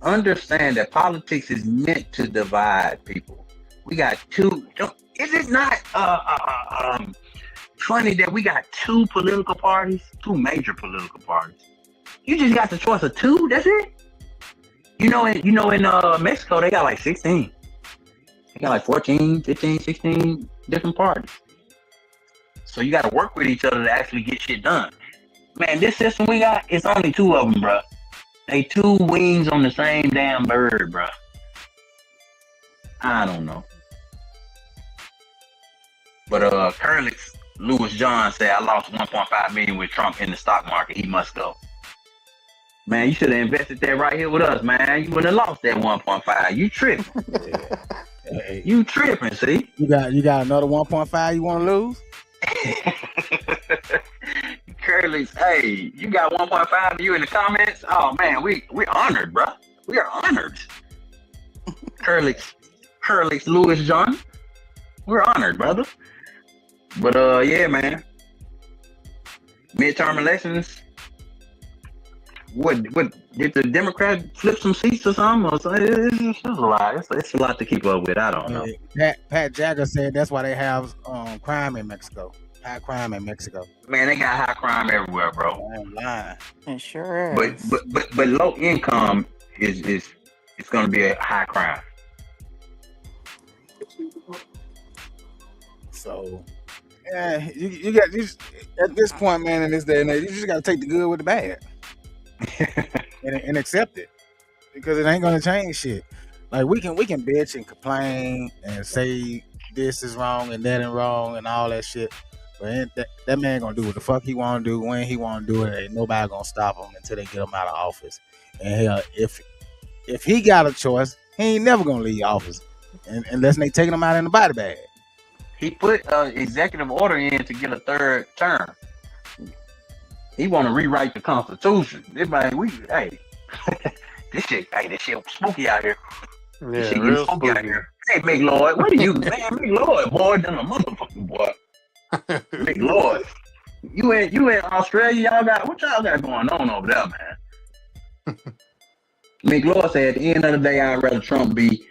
understand that politics is meant to divide people. We got two. Is it not funny that we got two political parties, two major political parties? You just got the choice of two. That's it. In Mexico they got like 16. They got like 14, 15, 16 different parties. So you got to work with each other to actually get shit done. Man, this system we got, it's only two of them, bro. They two wings on the same damn bird, bro. I don't know. But currently, Lewis John said, I lost 1.5 million with Trump in the stock market. He must go. Man, you should have invested that right here with us, man. You would have lost that 1.5. You tripping. Hey. You tripping, see? You got another 1.5 you want to lose? Curly's, hey, you got 1.5 you in the comments? Oh man, we honored, bro. We are honored. Curly's Lewis John. We're honored, brother. But yeah, man. Midterm elections. What did the Democrats flip some seats or something? It's a lot. It's a lot to keep up with. I don't know. Pat Jagger said that's why they have crime in Mexico. High crime in Mexico. Man, they got high crime everywhere, bro. I'm lying. It sure is. But low income is going to be a high crime. So, yeah, you got at this point, man. In this day and age, you just got to take the good with the bad. and accept it, because it ain't gonna change shit. Like we can bitch and complain and say this is wrong and that is wrong and all that shit, but that man gonna do what the fuck he want to do when he want to do it. Ain't nobody gonna stop him until they get him out of office. And hell, if he got a choice, he ain't never gonna leave office unless they taking him out in the body bag. He put executive order in to get a third term. He want to rewrite the Constitution. This shit spooky out here. Yeah, this shit real spooky spooky out here. Hey, Big Lord, what are you, man? Big Lord, boy, than a motherfucking boy. Big Lord, you in Australia? What y'all got going on over there, man? Big Lord said, at the end of the day, I'd rather Trump be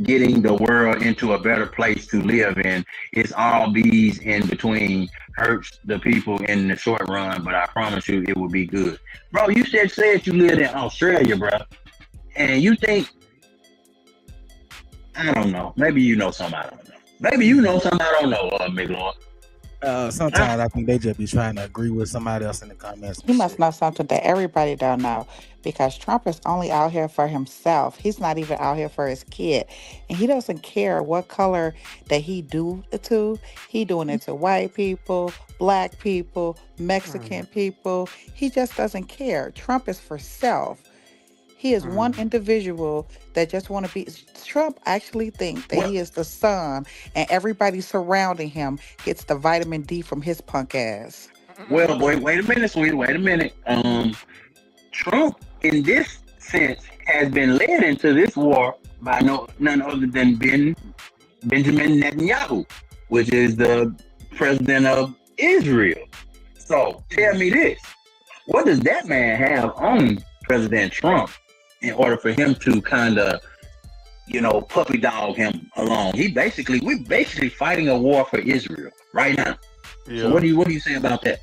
getting the world into a better place to live in. It's all these in between hurts the people in the short run, but I promise you it will be good. Bro, you said you lived in Australia, bro, and you think, I don't know, maybe you know something I don't know. Maybe you know something I don't know, Big Lord. Sometimes I think they just be trying to agree with somebody else in the comments. He must know something that everybody don't know, because Trump is only out here for himself. He's not even out here for his kid. And he doesn't care what color that he do it to. He doing it to white people, black people, Mexican people. He just doesn't care. Trump is for self. He is one individual that just want to be. Trump actually thinks that he is the sun, and everybody surrounding him gets the vitamin D from his punk ass. Well, wait a minute, sweetie. Wait a minute. Trump, in this sense, has been led into this war by none other than Benjamin Netanyahu, which is the president of Israel. So tell me this: what does that man have on President Trump in order for him to kind of, puppy dog him along? We're basically fighting a war for Israel right now. Yeah. So what do you say about that?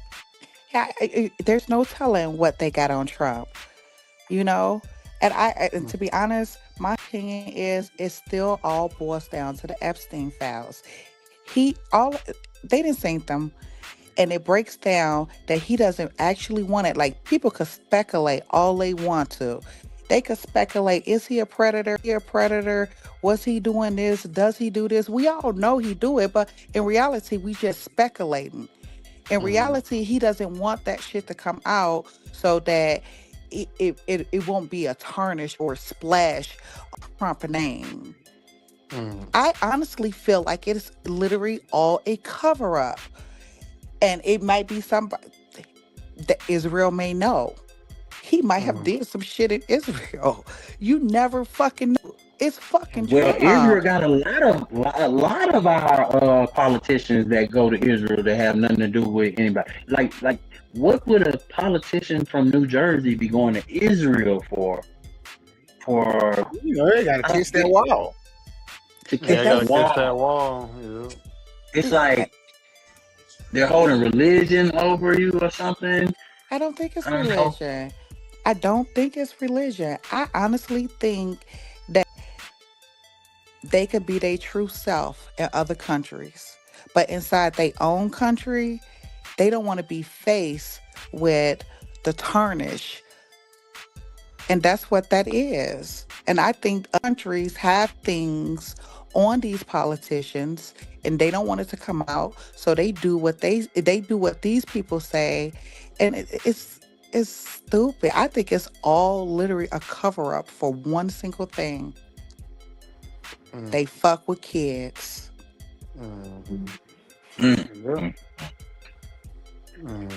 Yeah, there's no telling what they got on Trump, And to be honest, my opinion is it still all boils down to the Epstein files. They didn't sink them. And it breaks down that he doesn't actually want it. Like, people could speculate all they want to. They could speculate, is he a predator? Was he doing this? Does he do this? We all know he do it, but in reality, we just speculating. In reality, he doesn't want that shit to come out so that it won't be a tarnish or a splash of Trump's name. I honestly feel like it's literally all a cover-up. And it might be somebody that Israel may know. He might have did some shit in Israel. You never fucking know. It's fucking true. Well, Israel got a lot of our politicians that go to Israel that have nothing to do with anybody. Like, what would a politician from New Jersey be going to Israel for for they gotta kiss that wall. To Yeah, kiss I that gotta kiss that wall. wall. Yeah. It's like they're holding religion over you or something. I don't think it's I don't know. religion. I don't think it's religion. I honestly think that they could be their true self in other countries. But inside their own country, they don't want to be faced with the tarnish. And that's what that is. And I think countries have things on these politicians and they don't want it to come out. So they do what they do what these people say. And it's stupid. I think it's all literally a cover up for one single thing. Mm. They fuck with kids. Mm. Mm.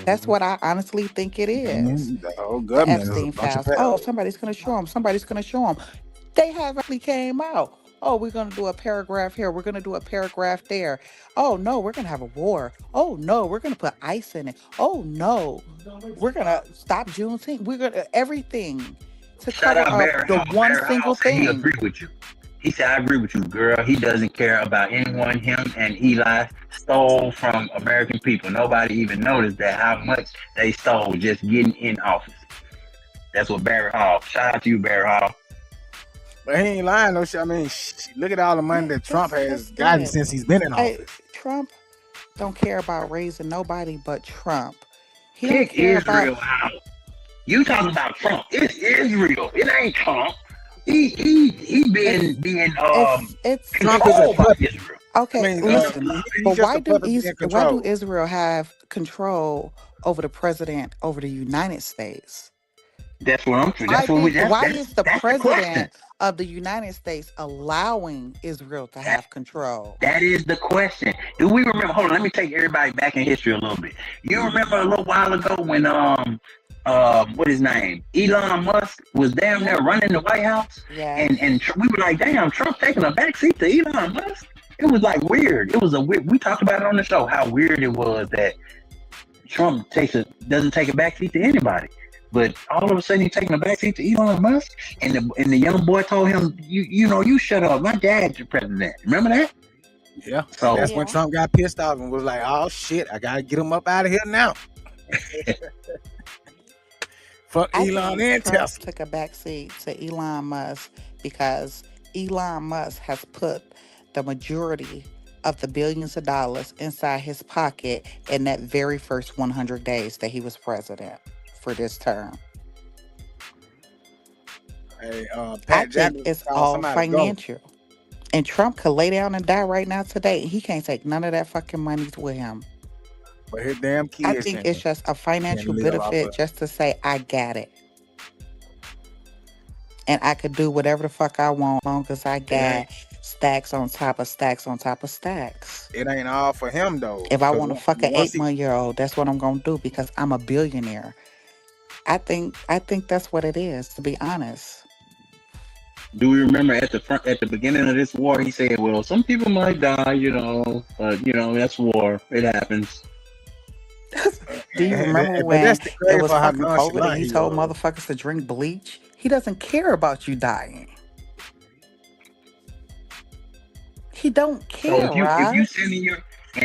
That's what I honestly think it is. The whole The government is a Epstein bunch of files. Oh, pedals. somebody's gonna show them. Somebody's gonna show them. They have actually came out. Oh, we're gonna do a paragraph here. We're gonna do a paragraph there. Oh no, we're gonna have a war. Oh no, we're gonna put ice in it. Oh no, we're gonna stop Juneteenth. We're gonna everything to Shout cover out up Barry the Hall. one Barry Hall single said he thing. agreed with you. He said, I agree with you, girl. He doesn't care about anyone. Him and Eli stole from American people. Nobody even noticed that how much they stole just getting in office. That's what Barry Hall. Shout out to you, Barry Hall. But he ain't lying no shit. I mean, look at all the money that Trump has gotten since he's been in office. Trump don't care about raising nobody but Trump. He Kick don't care Israel about. out. You talking about Trump? It's Israel. It ain't Trump. He being It's controlled by Israel. Okay, I mean, listen. he's But just why a do puppet being why do controlled. Israel have control over the president over the United States? That's what I'm. Why is the that's president the question. of the United States allowing Israel to have control? That is the question. Do we remember? Hold on, let me take everybody back in history a little bit. You remember a little while ago when what his name? Elon Musk was down there running the White House, and we were like, damn, Trump taking a backseat to Elon Musk. It was like weird. It was a weird. We talked about it on the show how weird it was that Trump doesn't take a backseat to anybody. But all of a sudden, he's taking a backseat to Elon Musk, and the young boy told him, you shut up. My dad's the president. Remember that? Yeah. So that's when Trump got pissed off and was like, "Oh shit, I gotta get him up out of here now." Fuck Elon and Trump Tesla. took a backseat to Elon Musk because Elon Musk has put the majority of the billions of dollars inside his pocket in that very first 100 days that he was president for this term. Hey, I think it's all financial. And Trump could lay down and die right now today. He can't take none of that fucking money with him. But his damn kids. I think it's just a financial benefit just to say, I got it. And I could do whatever the fuck I want as long as I got stacks on top of stacks on top of stacks. It ain't all for him though. If I want to fuck an 8-month-old, that's what I'm gonna do because I'm a billionaire. I think that's what it is, to be honest. do we remember at the beginning of this war, he said, "Well, some people might die, but that's war. It happens." Do you remember when it was fucking COVID and he told motherfuckers to drink bleach? He doesn't care about you dying. He don't care, so right? if you send in your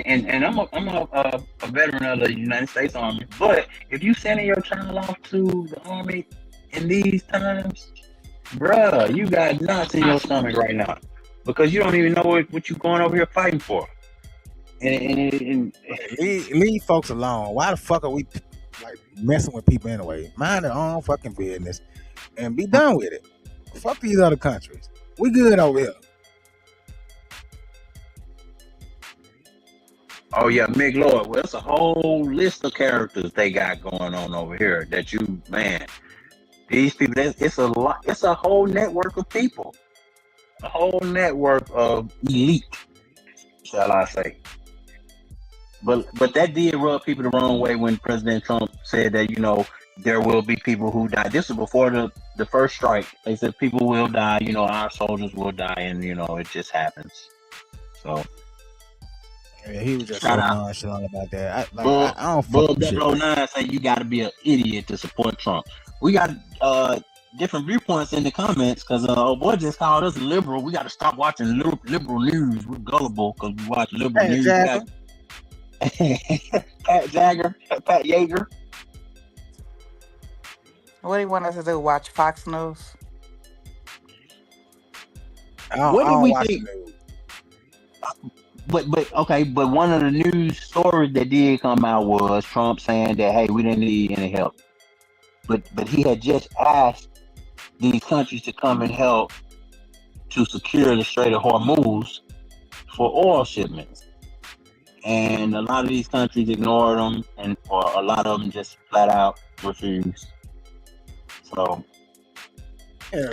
and I'm a veteran of the United States Army, but if you sending your child off to the Army in these times, bruh, you got knots in your stomach right now because you don't even know what you're going over here fighting for. And leave folks alone. Why the fuck are we like messing with people anyway? Mind their own fucking business and be done with it. Fuck these other countries. We good over here. Oh yeah, Mick Lord. Well, it's a whole list of characters they got going on over here that these people, it's a lot. It's a whole network of people, a whole network of elite, shall I say? But that did rub people the wrong way when President Trump said that there will be people who die. This was before the first strike. They said people will die. Our soldiers will die, and it just happens. So. Yeah, he was just so nonchalant about that. I don't fuck Bub 009 say you got to be an idiot to support Trump. We got different viewpoints in the comments because oh boy just called us liberal. We got to stop watching liberal news. We're gullible because we watch liberal Pat news. Jagger. Pat Jagger, Pat Yeager. What do you want us to do? Watch Fox News? What did we think? But okay, but one of the news stories that did come out was Trump saying that hey, we didn't need any help. But he had just asked these countries to come and help to secure the Strait of Hormuz for oil shipments. And a lot of these countries ignored them, or a lot of them just flat out refused. So, Yeah,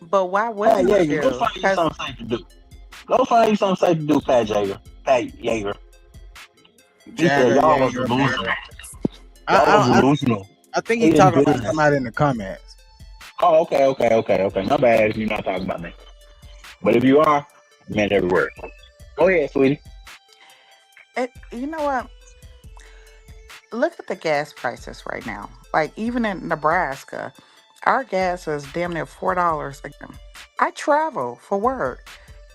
but why wouldn't Pat you? Yeager, go find you something safe to do. Go find you something safe to do, Pat Yeager. Pat Yeager. He said y'all was delusional. I think he's talking about somebody in the comments. Oh, okay. Not bad if you're not talking about me. But if you are, I meant every word. Go ahead, sweetie. You know what? Look at the gas prices right now. Like, even in Nebraska, our gas is damn near $4 again. I travel for work.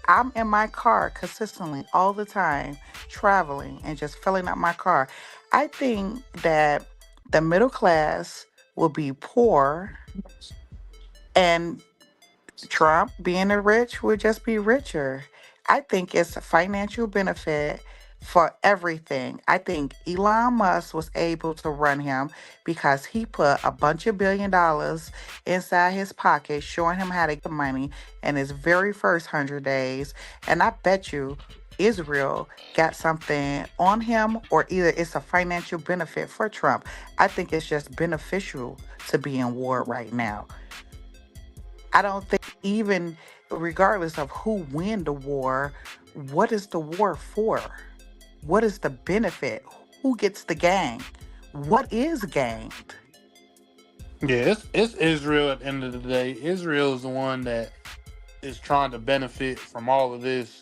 I'm in my car consistently all the time, traveling and just filling up my car. I think that the middle class will be poor, and Trump, being the rich, will just be richer. I think it's a financial benefit for everything. I think Elon Musk was able to run him because he put a bunch of $1 billion inside his pocket, showing him how to get money in his very first 100 days. And I bet you Israel got something on him, or either it's a financial benefit for Trump. I think it's just beneficial to be in war right now. I don't think, even regardless of who win the war, what is the war for? What is the benefit? Who gets the gain? What is gained? Yeah, it's Israel at the end of the day. Israel is the one that is trying to benefit from all of this,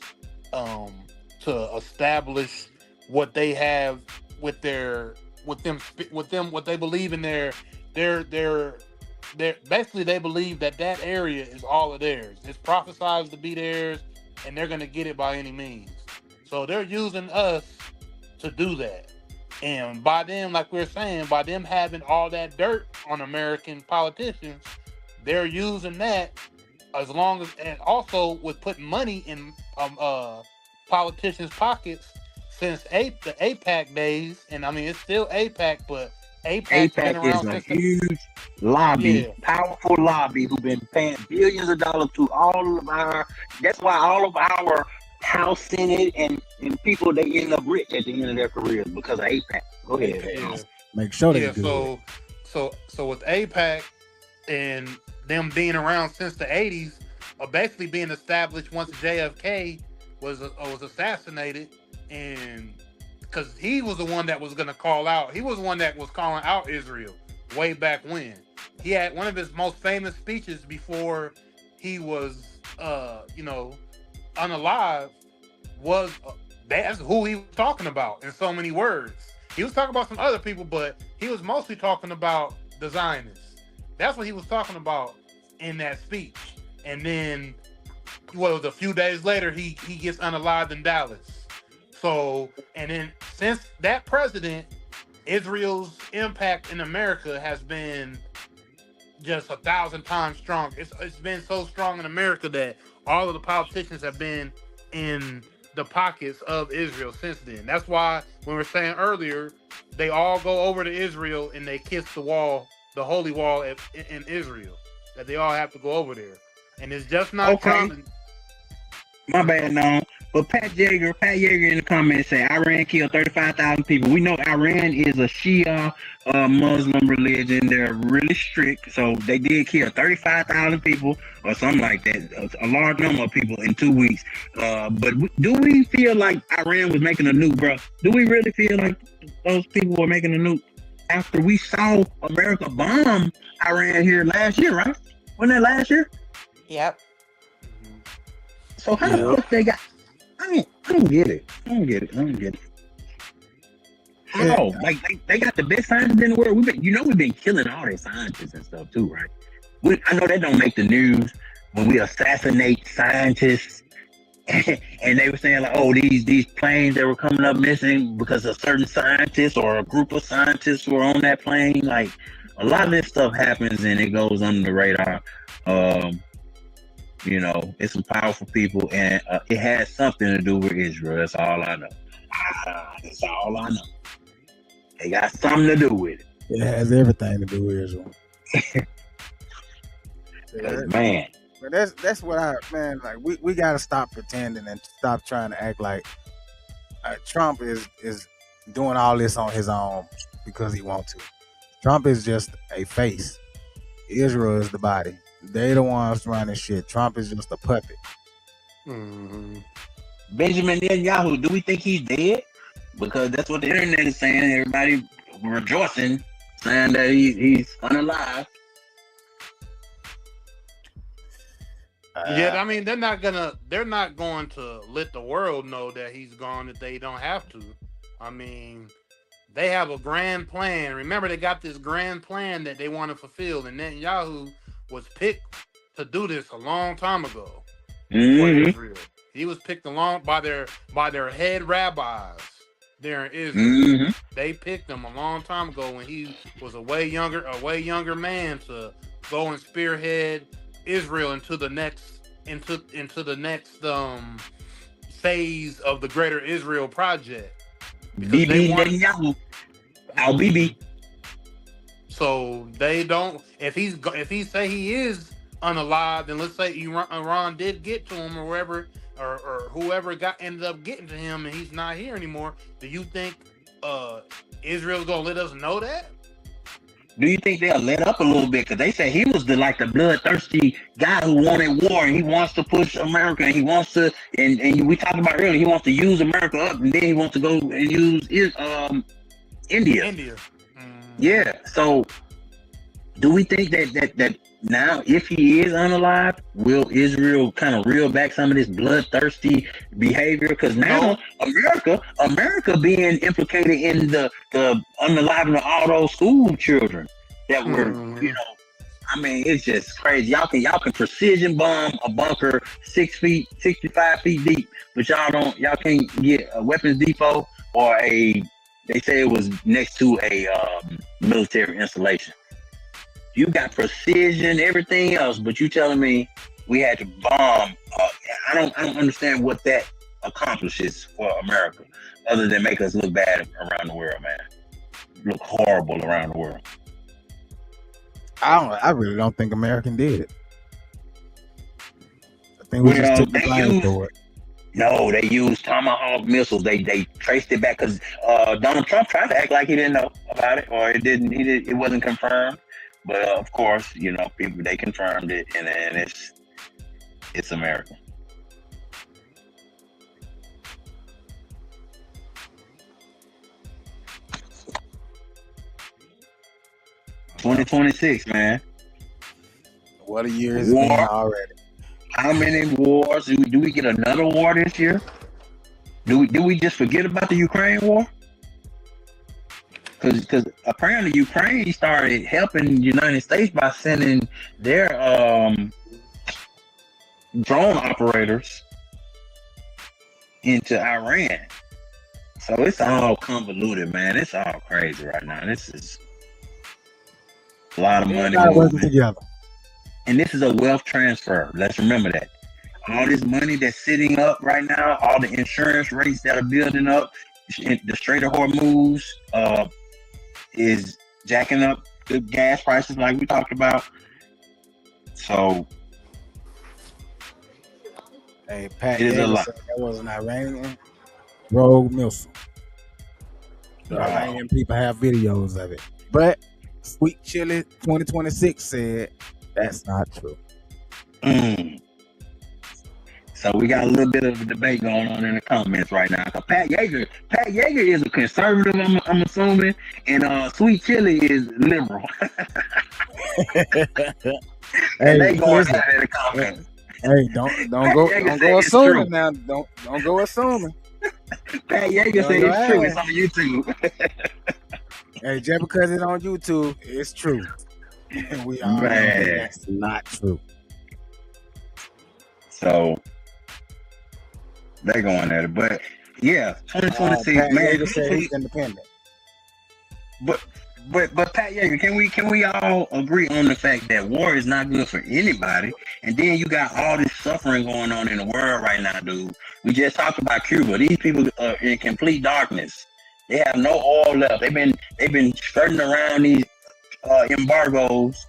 to establish what they have with what they believe in their basically they believe that area is all of theirs. It's prophesied to be theirs, and they're gonna get it by any means. So they're using us to do that. And by them, like we were saying, by them having all that dirt on American politicians, they're using that and also with putting money in politicians' pockets since the APAC days. And I mean, it's still APAC, but APAC's been around is a since huge lobby, powerful lobby who've been paying billions of dollars to all of our. That's why all of our House, Senate, and people, they end up rich at the end of their careers because of APAC. Go ahead. Yeah. Make sure they do. So with APAC and them being around since the 80s, basically being established once JFK was assassinated, and because he was the one that was going to call out, he was the one that was calling out Israel way back when. He had one of his most famous speeches before he was, unalive, was that's who he was talking about in so many words. He was talking about some other people, but he was mostly talking about the Zionists. That's what he was talking about in that speech. And then, a few days later, he gets unalived in Dallas. So, and then since that president, Israel's impact in America has been just 1,000 times strong. It's been so strong in America that all of the politicians have been in the pockets of Israel since then. That's why when we were saying earlier, they all go over to Israel and they kiss the wall, the holy wall in Israel. That they all have to go over there, and it's just not Trump. My bad, no. But Pat Yeager in the comments say Iran killed 35,000 people. We know Iran is a Shia Muslim religion. They're really strict, so they did kill 35,000 people or something like that. A large number of people in 2 weeks. But do we feel like Iran was making a nuke, bro? Do we really feel like those people were making a nuke after we saw America bomb Iran here last year, right? Wasn't that last year? Yep. So how the fuck they got? I don't get it. How? Like they got the best scientists in the world. We've been killing all their scientists and stuff too, right? I know that don't make the news when we assassinate scientists. And they were saying like, oh, these planes that were coming up missing because a certain scientist or a group of scientists were on that plane. Like a lot of this stuff happens and it goes under the radar. It's some powerful people, and it has something to do with Israel. That's all I know. That's all I know. They got something to do with it. It has everything to do with Israel. Man. But that's what like we gotta stop pretending and stop trying to act like Trump is doing all this on his own because he wants to. Trump is just a face. Israel is the body. They the ones running shit. Trump is just a puppet. Mm-hmm. Benjamin Netanyahu, do we think he's dead? Because that's what the internet is saying. Everybody rejoicing, saying that he's unalive. Yeah, I mean they're not going to let the world know that he's gone if they don't have to. I mean, they have a grand plan. Remember, they got this grand plan that they want to fulfill, and Netanyahu was picked to do this a long time ago for Israel. He was picked along by their head rabbis there in Israel. Mm-hmm. They picked him a long time ago when he was a way younger man to go and spearhead Israel into the next phase of the Greater Israel Project. Bibi Netanyahu, Al Bibi. So they don't. If he say he is unalive, then let's say Iran did get to him or wherever or whoever ended up getting to him, and he's not here anymore. Do you think Israel's gonna let us know that? Do you think they'll let up a little bit? Because they say he was the bloodthirsty guy who wanted war, and he wants to push America, and he wants to, and we talked about earlier, he wants to use America up, and then he wants to go and use India. Yeah. So, do we think that now, if he is unalive, will Israel kind of reel back some of this bloodthirsty behavior? Because now America being implicated in the unaliving of all those school children that were, I mean, it's just crazy. Y'all can precision bomb a bunker 6 feet, 65 feet deep, but y'all can't get a weapons depot or they say it was next to a military installation. You got precision, everything else, but you telling me we had to bomb? I don't understand what that accomplishes for America, other than make us look bad around the world, man. Look horrible around the world. I really don't think America did it. I think we just took the blame for it. No, they used Tomahawk missiles. They traced it back because Donald Trump tried to act like he didn't know about it, or it wasn't confirmed. But of course, people, they confirmed it, and it's America. $2026, man. What a year it's been already. How many wars? Do we get another war this year? Do we just forget about the Ukraine war? Because apparently Ukraine started helping the United States by sending their drone operators into Iran. So it's all convoluted, man. It's all crazy right now. This is a lot of money moving together. And this is a wealth transfer. Let's remember that. All this money that's sitting up right now, all the insurance rates that are building up, the Strait of Hormuz is jacking up the gas prices like we talked about. So, hey, Pat, it is a lot. That was an Iranian rogue missile. The Iranian people have videos of it. But Sweet Chili 2026 said that's not true. So we got a little bit of a debate going on in the comments right now. Pat Yeager is a conservative, I'm assuming, and Sweet Chili is liberal. And they going out in the comments. Hey, don't go assuming now. Don't go assuming. Pat Yeager said it's true. It's on YouTube. Hey, just because it's on YouTube, it's true. We all know that that's not true. So they going at it, but yeah, 2026, Pat man. Yeager said he's independent. But Pat Yeager, can we all agree on the fact that war is not good for anybody? And then you got all this suffering going on in the world right now, dude. We just talked about Cuba. These people are in complete darkness. They have no oil left. They've been skirting around these embargoes,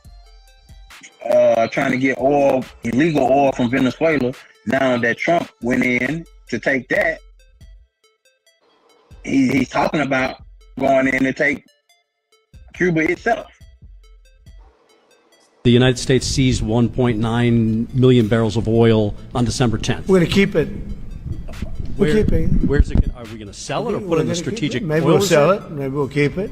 trying to get illegal oil from Venezuela. Now that Trump went in to take that, he's talking about going in to take Cuba itself. The United States seized 1.9 million barrels of oil on December 10th. We're going to keep it. We're keeping it. Where's it? Are we going to sell it or put it in the strategic? Maybe we'll sell it. Maybe we'll keep it.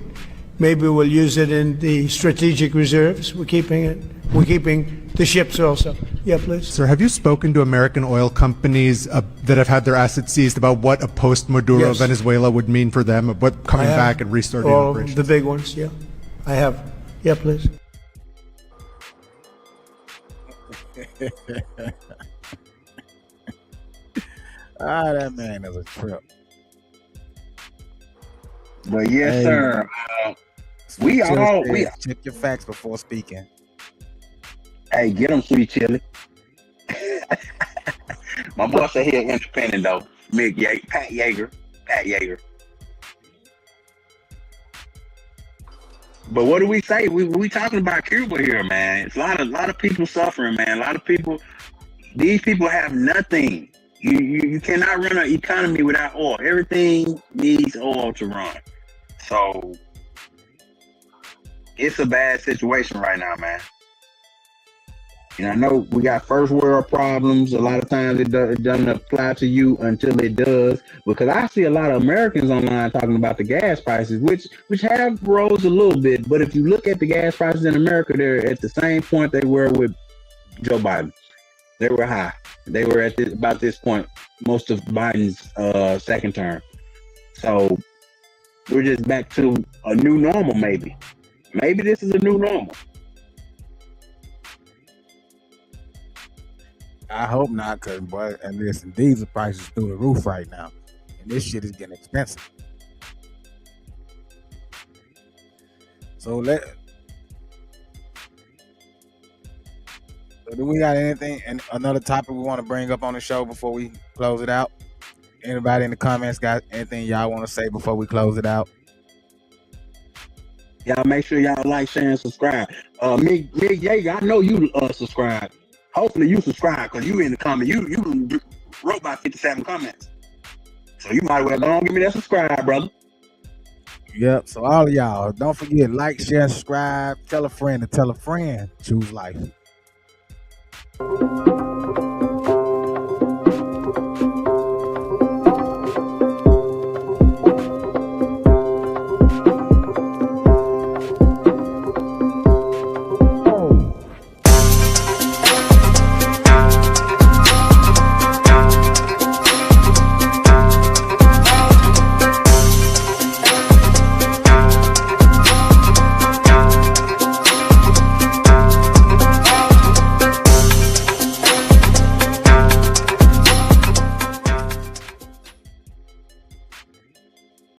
Maybe we'll use it in the strategic reserves. We're keeping it. We're keeping the ships also. Yeah, please. Sir, have you spoken to American oil companies that have had their assets seized about what a post-Maduro Venezuela would mean for them, what coming back and restarting operations? The big ones, yeah. I have. Yeah, please. That man is a trip. But yes, sir. We check your facts before speaking. Hey, get them, sweet chili. My boss said he independent though. Pat Yeager. But what do we say? We talking about Cuba here, man. It's a lot of people suffering, man. A lot of people. These people have nothing. You cannot run an economy without oil. Everything needs oil to run. So it's a bad situation right now, man. And I know we got first world problems. A lot of times it doesn't apply to you until it does. Because I see a lot of Americans online talking about the gas prices, which have rose a little bit. But if you look at the gas prices in America, they're at the same point they were with Joe Biden. They were high. They were at about this point, most of Biden's second term. So we're just back to a new normal, maybe. Maybe this is a new normal. I hope not, because, boy, and listen, diesel prices through the roof right now. And this shit is getting expensive. So do we got anything, and another topic we want to bring up on the show before we close it out? Anybody in the comments got anything y'all want to say before we close it out? Y'all make sure y'all like, share, and subscribe. Mig Yeager, I know you subscribe. Hopefully you subscribe because you in the comment. You wrote about 57 comments. So you might as well go on give me that subscribe, brother. Yep. So all of y'all, don't forget, like, share, subscribe, tell a friend to tell a friend. Choose life.